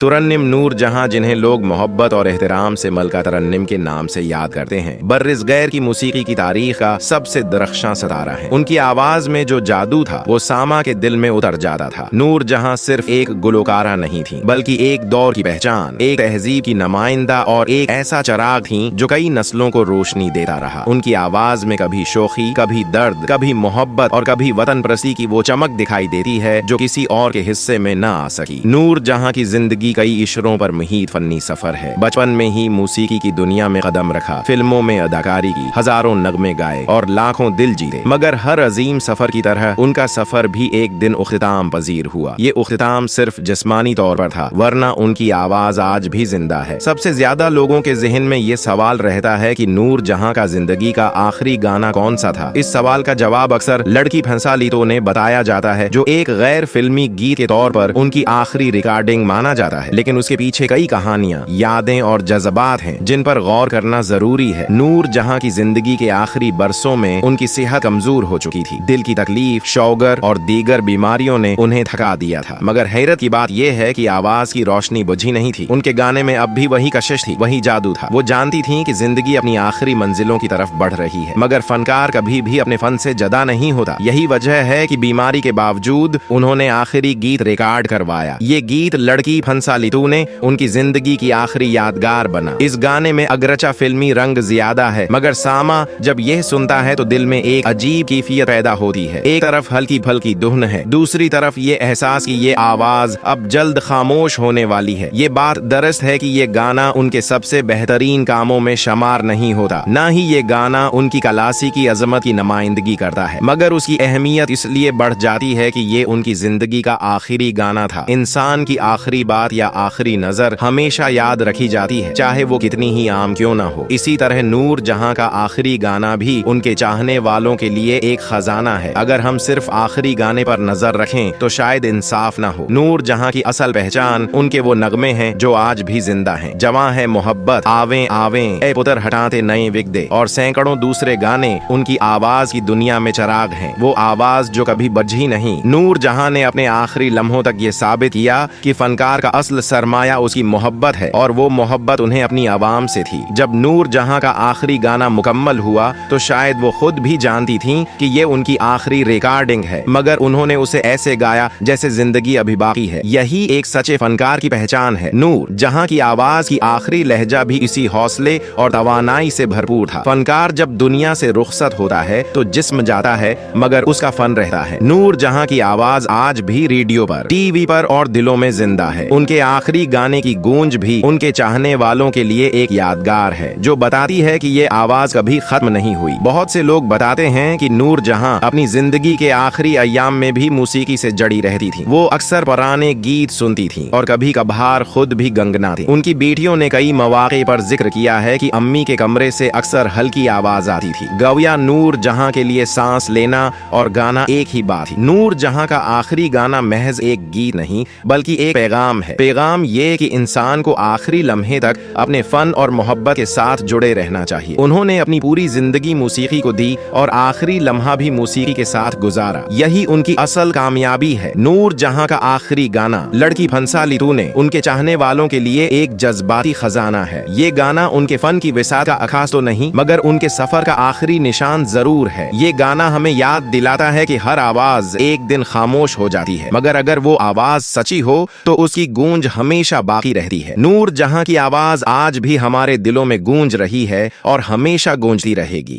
तुरन्निम नूर जहां, जिन्हें लोग मोहब्बत और एहतराम से मलका तरन्निम के नाम से याद करते हैं, बर्रिज़गैर की मौसीकी की तारीख का सबसे दरख्शां सितारा है। उनकी आवाज में जो जादू था वो सामा के दिल में उतर जाता था। नूर जहां सिर्फ एक गुलकारा नहीं थी, बल्कि एक दौर की पहचान, एक तहजीब की नुमाइंदा और एक ऐसा चिराग थी जो कई नस्लों को रोशनी देता रहा। उनकी आवाज में कभी शोखी, कभी दर्द, कभी मोहब्बत और कभी वतन परस्ती की वो चमक दिखाई देती है जो किसी और के हिस्से में न आ सकी। नूर जहां की जिंदगी कई इशरों पर मुहित फन्नी सफर है। बचपन में ही मौसीकी की दुनिया में कदम रखा, फिल्मों में अदाकारी की, हजारों नगमे गाए और लाखों दिल जीते। मगर हर अजीम सफर की तरह उनका सफर भी एक दिन उख्तिताम पजीर हुआ। ये उख्तिताम सिर्फ जिस्मानी तौर पर था, वरना उनकी आवाज आज भी जिंदा है। सबसे ज्यादा लोगों के जहन में ये सवाल रहता है कि नूर जहां का जिंदगी का आखिरी गाना कौन सा था। इस सवाल का जवाब अक्सर लड़की फंसा ली तो ने बताया जाता है, जो एक गैर फिल्मी गीत के तौर पर उनकी आखिरी रिकॉर्डिंग माना जाता है। लेकिन उसके पीछे कई कहानियां, यादें और जज्बात हैं जिन पर गौर करना जरूरी है। नूर जहां की जिंदगी के आखिरी बरसों में उनकी सेहत कमजोर हो चुकी थी। दिल की तकलीफ, शौगर और दीगर बीमारियों ने उन्हें थका दिया था। मगर हैरत की बात यह है कि आवाज की रोशनी बुझी नहीं थी। उनके गाने में अब भी वही कशिश थी, वही जादू था। वो जानती थी कि जिंदगी अपनी आखिरी मंजिलों की तरफ बढ़ रही है, मगर फनकार कभी भी अपने फन से जदा नहीं होता। यही वजह है कि बीमारी के बावजूद उन्होंने आखिरी गीत रिकॉर्ड करवाया। ये गीत लड़की फंसा ली तू ने उनकी जिंदगी की आखिरी यादगार बना। इस गाने में अगरचा फिल्मी रंग ज्यादा है, मगर सामा जब यह सुनता है तो दिल में एक अजीब कैफियत पैदा होती है। एक तरफ हल्की फल्की धुन है, दूसरी तरफ ये एहसास कि ये आवाज अब जल्द खामोश होने वाली है। ये बात दरस्त है कि ये गाना उनके सबसे बेहतरीन कामों में शुमार नहीं होता, ना ही ये गाना उनकी कलासी की अजमत की नुमाइंदगी करता है, मगर उसकी अहमियत इसलिए बढ़ जाती है कि ये उनकी जिंदगी का आखिरी गाना था। इंसान की आखिरी बात या आखिरी नजर हमेशा याद रखी जाती है, चाहे वो कितनी ही आम क्यों ना हो। इसी तरह नूर जहां का आखिरी गाना भी उनके चाहने वालों के लिए एक खजाना है। अगर हम सिर्फ आखिरी गाने पर नजर रखें तो शायद इंसाफ ना हो। नूर जहां की असल पहचान उनके वो नगमे हैं जो आज भी जिंदा हैं। जवां है मोहब्बत, आवें आवें, ए पुत्र हटाते नए विगदे और सैकड़ों दूसरे गाने उनकी आवाज की दुनिया में चिराग हैं, वो आवाज जो कभी बझी नहीं। नूर जहां ने अपने आखिरी लम्हों तक ये साबित किया कि फनकार का असल सरमाया उसकी मोहब्बत है और वो मोहब्बत उन्हें अपनी आवाम से थी। जब नूर जहां का आखिरी गाना मुकम्मल हुआ तो शायद वो खुद भी जानती थीं कि ये उनकी आखिरी रिकॉर्डिंग है, मगर उन्होंने उसे ऐसे गाया जैसे जिंदगी अभी बाकी है। यही एक सच्चे फनकार की पहचान है। नूर जहां की आवाज की आखिरी लहजा भी इसी हौसले और तवानाई से भरपूर था। फनकार जब दुनिया से रुखसत होता है तो जिस्म जाता है, मगर उसका फन रहता है। नूर जहां की आवाज आज भी रेडियो पर, टीवी पर और दिलों में जिंदा है। उनके आखिरी गाने की गूंज भी उनके चाहने वालों के लिए एक यादगार है, जो बताती है कि ये आवाज कभी खत्म नहीं हुई। बहुत से लोग बताते हैं कि नूर जहां अपनी जिंदगी के आखिरी अय्याम में भी मौसीकी से जड़ी रहती थी। वो अक्सर पुराने गीत सुनती थी और कभी कभार खुद भी गंगनाती। उनकी बेटियों ने कई मौके पर जिक्र किया है कि अम्मी के कमरे से अक्सर हल्की आवाज आती थी। गवया नूर जहां के लिए सांस लेना और गाना एक ही बात थी। नूर जहां का आखिरी गाना महज एक गीत नहीं बल्कि एक पैगाम है। पैगाम ये कि इंसान को आखिरी लम्हे तक अपने फन और मोहब्बत के साथ जुड़े रहना चाहिए। उन्होंने अपनी पूरी जिंदगी मौसीकी को दी और आखिरी लम्हा भी मौसीकी के साथ गुजारा। यही उनकी असल कामयाबी है। नूर जहां का आखिरी गाना लड़की फंसा ली तूने उनके चाहने वालों के लिए एक जज्बाती खजाना है। ये गाना उनके फन की विसात का अखास तो नहीं, मगर उनके सफर का आखिरी निशान जरूर है। ये गाना हमें याद दिलाता है कि हर आवाज एक दिन खामोश हो जाती है, मगर अगर वो आवाज सच्ची हो तो उसकी गूंज हमेशा बाकी रहती है। नूर जहां की आवाज आज भी हमारे दिलों में गूंज रही है और हमेशा गूंजती रहेगी।